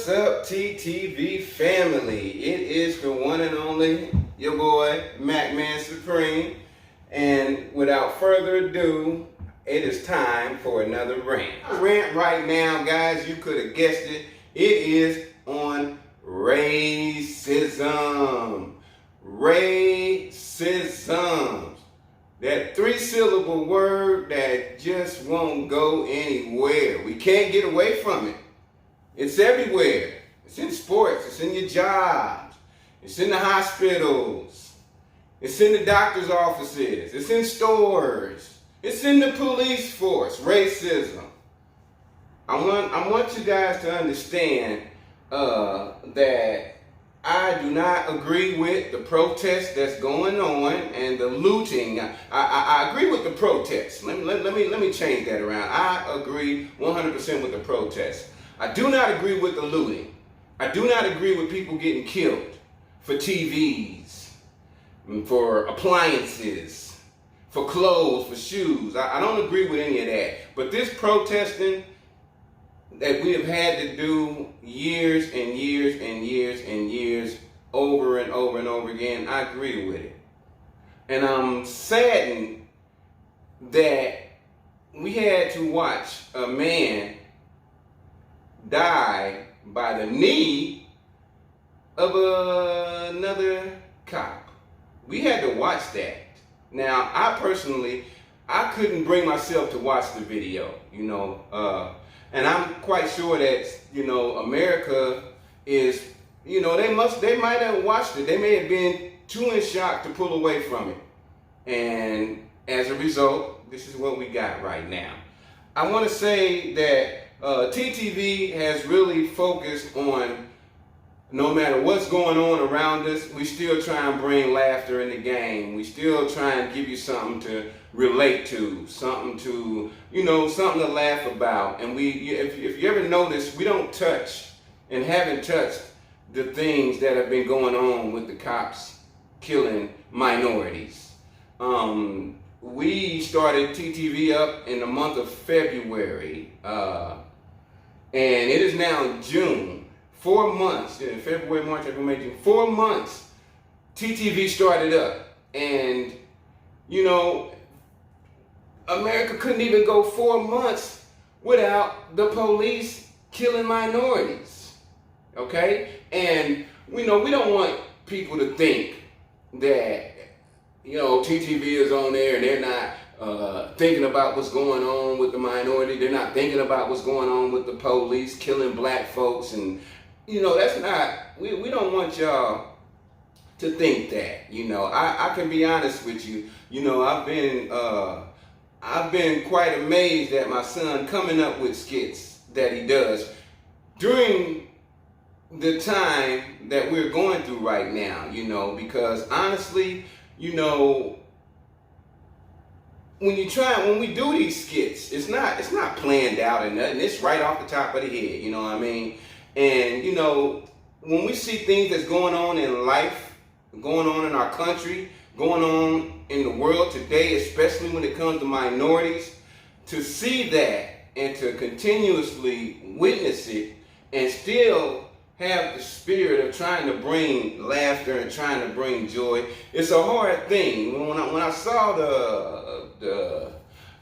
What's up, TTV family? It is the one and only, your boy, Macman Supreme. And without further ado, it is time for another rant. Rant right now, guys, you could have guessed it. It is on racism. Racism. That three-syllable word that just won't go anywhere. We can't get away from it. It's everywhere. It's in sports. It's in your jobs. It's in the hospitals. It's in the doctor's offices. It's in stores. It's in the police force. Racism. I want you guys to understand that I do not agree with the protest that's going on and the looting. I agree with the protests. Let me change that around. I agree 100% with the protests. I do not agree with the looting. I do not agree with people getting killed for TVs, for appliances, for clothes, for shoes. I don't agree with any of that. But this protesting that we have had to do years and years and years and years over and over and over again, I agree with it. And I'm saddened that we had to watch a man die by the knee of another cop. We had to watch that. Now, I personally, I couldn't bring myself to watch the video, and I'm quite sure that, America is, they might have watched it. They may have been too in shock to pull away from it. And as a result, this is what we got right now. I want to say that TTV has really focused on, no matter what's going on around us, we still try and bring laughter in the game. We still try and give you something to relate to, something to, something to laugh about. And if you ever notice, we don't touch and haven't touched the things that have been going on with the cops killing minorities. We started TTV up in the month of February, and it is now June. 4 months, February, March, April, May, June, 4 months, TTV started up. And, America couldn't even go 4 months without the police killing minorities, okay? And, we don't want people to think that, TTV is on there and they're not thinking about what's going on with the minority. They're not thinking about what's going on with the police killing black folks. And, that's not, we don't want y'all to think that, I can be honest with you. I've been quite amazed at my son coming up with skits that he does during the time that we're going through right now, because honestly, when we do these skits, it's not planned out and nothing. It's right off the top of the head, you know what I mean? And, when we see things that's going on in life, going on in our country, going on in the world today, especially when it comes to minorities, to see that and to continuously witness it and still have the spirit of trying to bring laughter and trying to bring joy, it's a hard thing. When I saw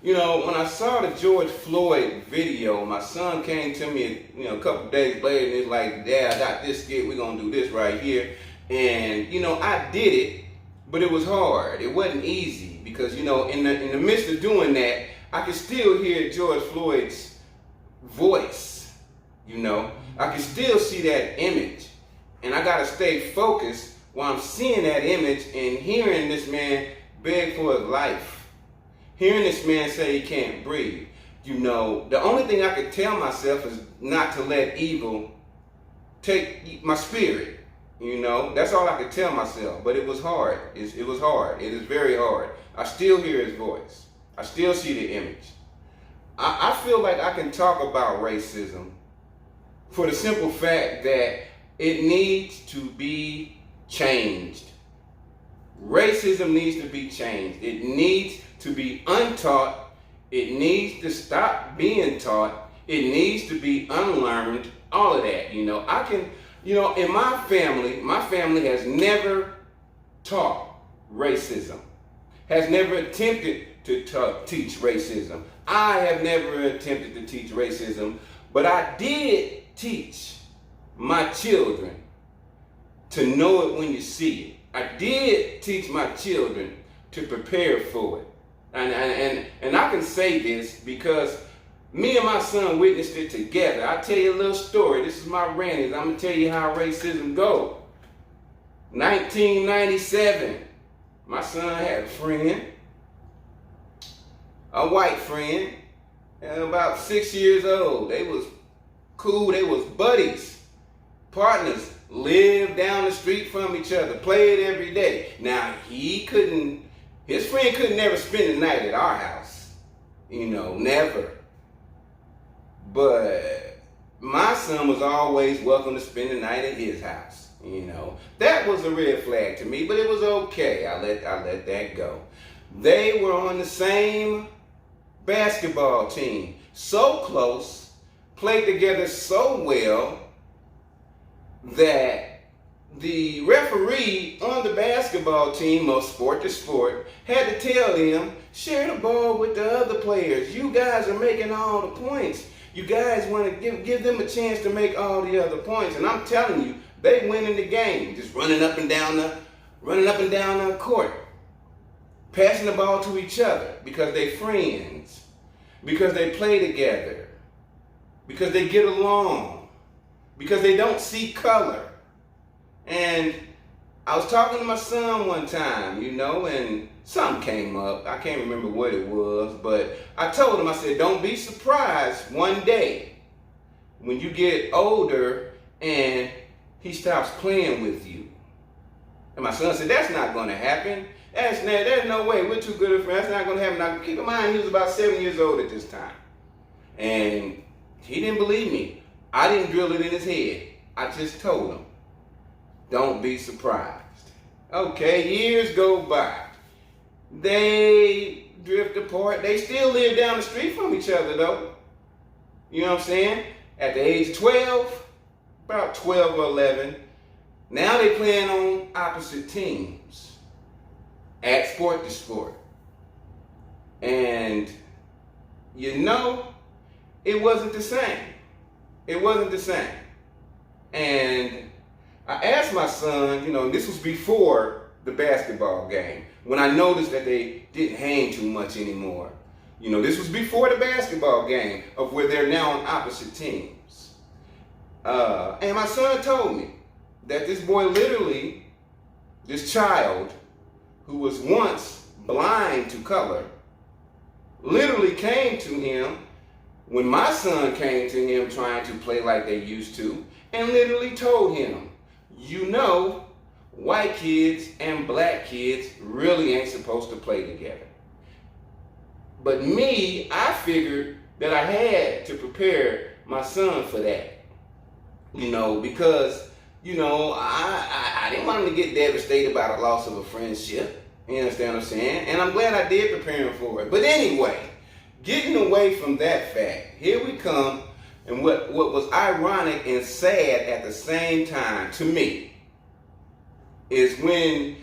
when I saw the George Floyd video, my son came to me, a couple days later, and he's like, "Dad, I got this skit. We're gonna do this right here." And I did it, but it was hard. It wasn't easy because in the midst of doing that, I could still hear George Floyd's voice. I can still see that image, and I gotta stay focused while I'm seeing that image and hearing this man beg for his life, hearing this man say he can't breathe. The only thing I could tell myself is not to let evil take my spirit. That's all I could tell myself. But it was hard. It was hard. It is very hard. I still hear his voice. I still see the image. I feel like I can talk about racism for the simple fact that it needs to be changed. Racism needs to be changed. It needs to be untaught. It needs to stop being taught. It needs to be unlearned. all of that. In my family has never taught racism, has never attempted to teach racism. I have never attempted to teach racism, but I did teach my children to know it when you see it. I did teach my children to prepare for it. And I can say this because me and my son witnessed it together. I'll tell you a little story. This is my rant. I'm going to tell you how racism goes. 1997, my son had a friend, a white friend, about 6 years old. They was cool. They was buddies, partners, lived down the street from each other, played every day. Now, his friend couldn't never spend the night at our house. Never. But my son was always welcome to spend the night at his house. That was a red flag to me, but it was okay. I let that go. They were on the same basketball team, so close, played together so well that the referee on the basketball team of sport to sport had to tell them, share the ball with the other players. You guys are making all the points. You guys want to give them a chance to make all the other points. And I'm telling you, they winning the game, just running up and down the court, passing the ball to each other because they friends, because they play together, because they get along, because they don't see color. And I was talking to my son one time, and something came up. I can't remember what it was, but I told him, I said, don't be surprised one day when you get older and he stops playing with you. And my son said, that's not going to happen. There's no way. We're too good of friends. That's not going to happen. Now, keep in mind, he was about 7 years old at this time. And he didn't believe me. I didn't drill it in his head. I just told him, don't be surprised. Okay, years go by. They drift apart. They still live down the street from each other, though. You know what I'm saying? At the age of 12, about 12 or 11, now they playing on opposite teams at sport to sport. And it wasn't the same. It wasn't the same. And I asked my son, this was before the basketball game, when I noticed that they didn't hang too much anymore. This was before the basketball game of where they're now on opposite teams. And my son told me that this boy this child who was once blind to color, literally came to him when my son came to him trying to play like they used to, and literally told him, white kids and black kids really ain't supposed to play together. But me, I figured that I had to prepare my son for that. Because, I didn't want him to get devastated by the loss of a friendship. You understand what I'm saying? And I'm glad I did prepare him for it. But anyway, getting away from that fact, here we come, and what was ironic and sad at the same time to me is when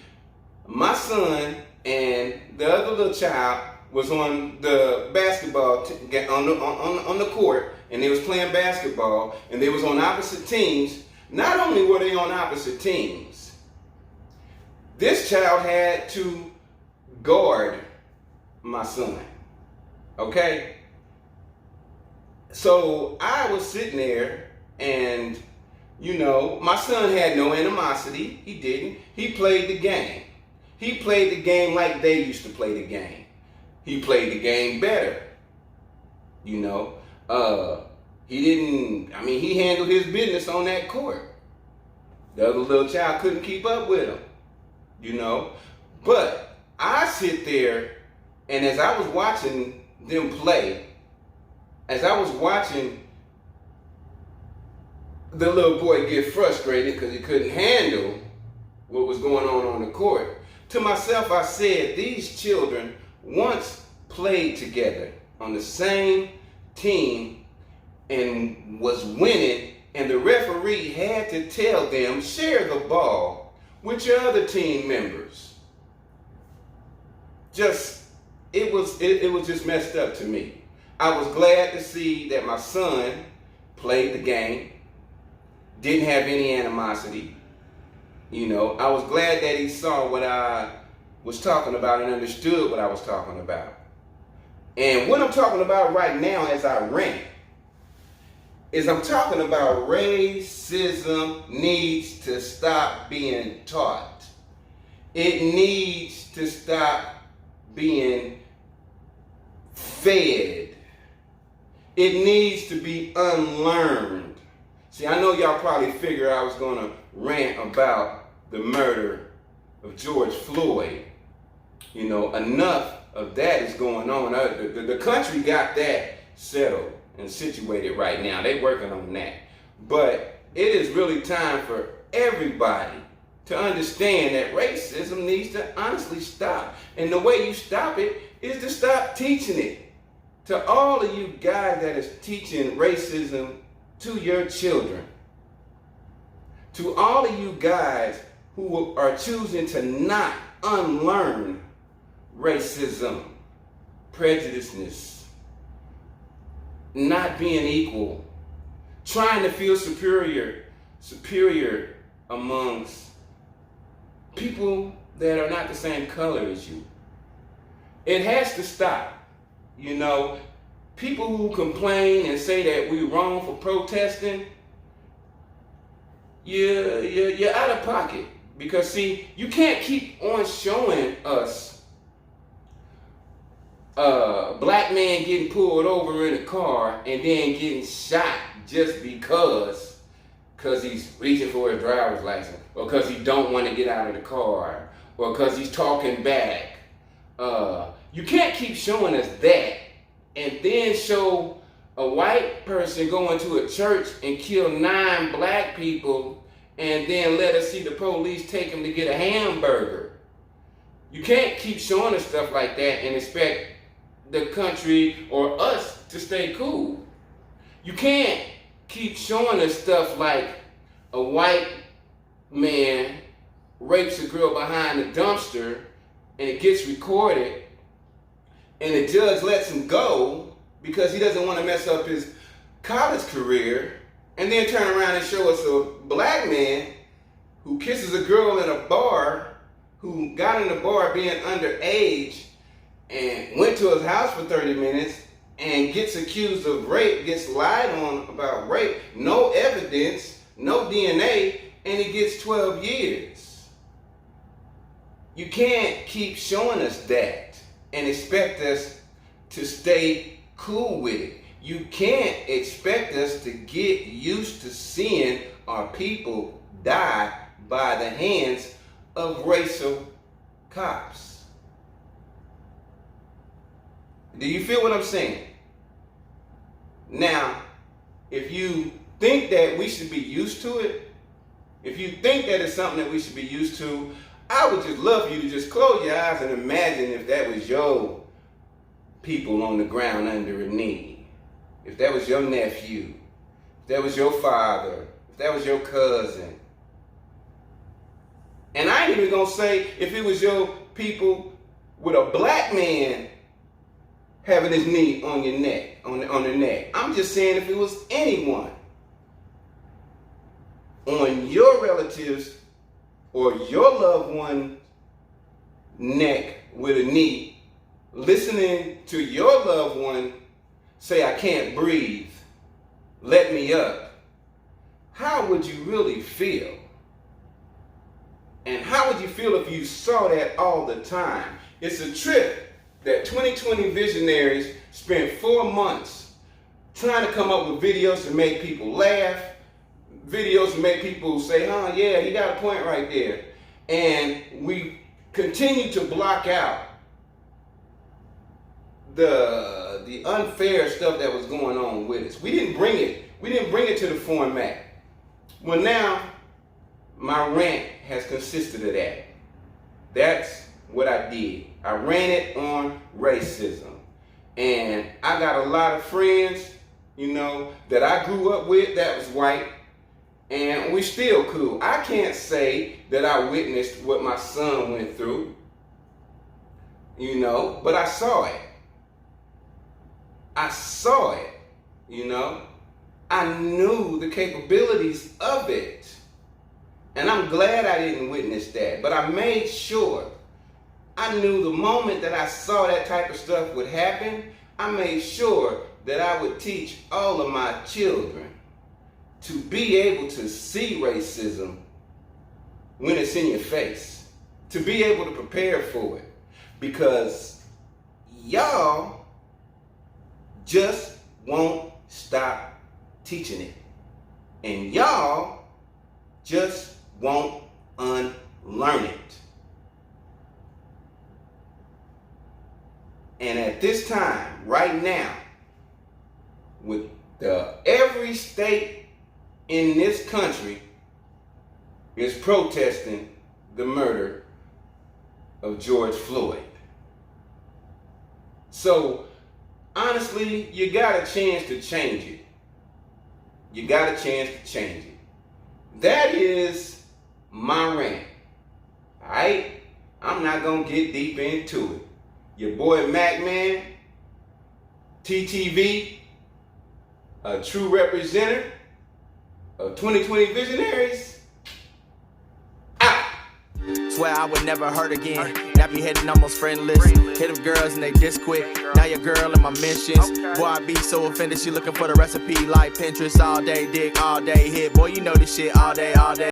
my son and the other little child was on the basketball on the court, and they was playing basketball, and they was on opposite teams. Not only were they on opposite teams, this child had to guard my son. Okay? So I was sitting there, and my son had no animosity. He didn't. He played the game. He played the game like they used to play the game. He played the game better. He handled his business on that court. The other little child couldn't keep up with him. But I sit there, and as I was watching them play, as I was watching the little boy get frustrated because he couldn't handle what was going on the court, to myself I said, these children once played together on the same team and was winning and the referee had to tell them, share the ball with your other team members. It was just messed up to me. I was glad to see that my son played the game, didn't have any animosity. You know, I was glad that he saw what I was talking about and understood what I was talking about. And what I'm talking about right now as I rant is I'm talking about racism needs to stop being taught. It needs to stop being fed. It needs to be unlearned. See, I know y'all probably figure I was going to rant about the murder of George Floyd. You know, enough of that is going on. The country got that settled and situated right now. They're working on that. But it is really time for everybody to understand that racism needs to honestly stop. And the way you stop it is to stop teaching it. To all of you guys that is teaching racism to your children, to all of you guys who are choosing to not unlearn racism, prejudiceness, not being equal, trying to feel superior amongst people that are not the same color as you. It has to stop. You know, people who complain and say that we're wrong for protesting, you're out of pocket. Because see, you can't keep on showing us a black man getting pulled over in a car and then getting shot just because he's reaching for his driver's license, or because he don't want to get out of the car, or because he's talking back. You can't keep showing us that and then show a white person going to a church and kill 9 black people and then let us see the police take him to get a hamburger. You can't keep showing us stuff like that and expect the country or us to stay cool. You can't keep showing us stuff like a white man rapes a girl behind a dumpster and it gets recorded and the judge lets him go because he doesn't want to mess up his college career, and then turn around and show us a black man who kisses a girl in a bar, who got in the bar being underage and went to his house for 30 minutes and gets accused of rape, gets lied on about rape, no evidence, no DNA, and he gets 12 years. You can't keep showing us that and expect us to stay cool with it. You can't expect us to get used to seeing our people die by the hands of racial cops. Do you feel what I'm saying? Now, if you think that we should be used to it, if you think that it's something that we should be used to, I would just love for you to just close your eyes and imagine if that was your people on the ground under a knee. If that was your nephew, if that was your father, if that was your cousin. And I ain't even gonna say if it was your people with a black man having his knee on your neck, on the neck. I'm just saying if it was anyone on your relatives or your loved one's neck with a knee, listening to your loved one say, I can't breathe, let me up, how would you really feel? And how would you feel if you saw that all the time? It's a trip that 2020 visionaries spent 4 months trying to come up with videos to make people laugh, videos to make people say, huh, yeah, he got a point right there. And we continue to block out the unfair stuff that was going on with us. We didn't bring it to the format. Well, now my rant has consisted of that. That's what I did. I ran it on racism. And I got a lot of friends, you know, that I grew up with that was white. and we still cool. I can't say that I witnessed what my son went through, you know, but I saw it. I saw it, you know. I knew the capabilities of it. And I'm glad I didn't witness that. But I made sure. I knew the moment that I saw that type of stuff would happen, I made sure that I would teach all of my children to be able to see racism when it's in your face. To be able to prepare for it. Because y'all just won't stop teaching it. And y'all just won't unlearn it. And at this time, right now, with every state in this country is protesting the murder of George Floyd. So, honestly, you got a chance to change it. You got a chance to change it. That is my rant. Alright? I'm not going to get deep into it. Your boy macman, TTV, a true representative of 2020 visionaries, out. Swear I would never hurt again. Nappy heading almost friendless. Hit them girls and they diss quick. Now your girl in my mentions. Boy, I be so offended. She looking for the recipe like Pinterest all day. Dick all day hit. Boy, you know this shit all day, all day.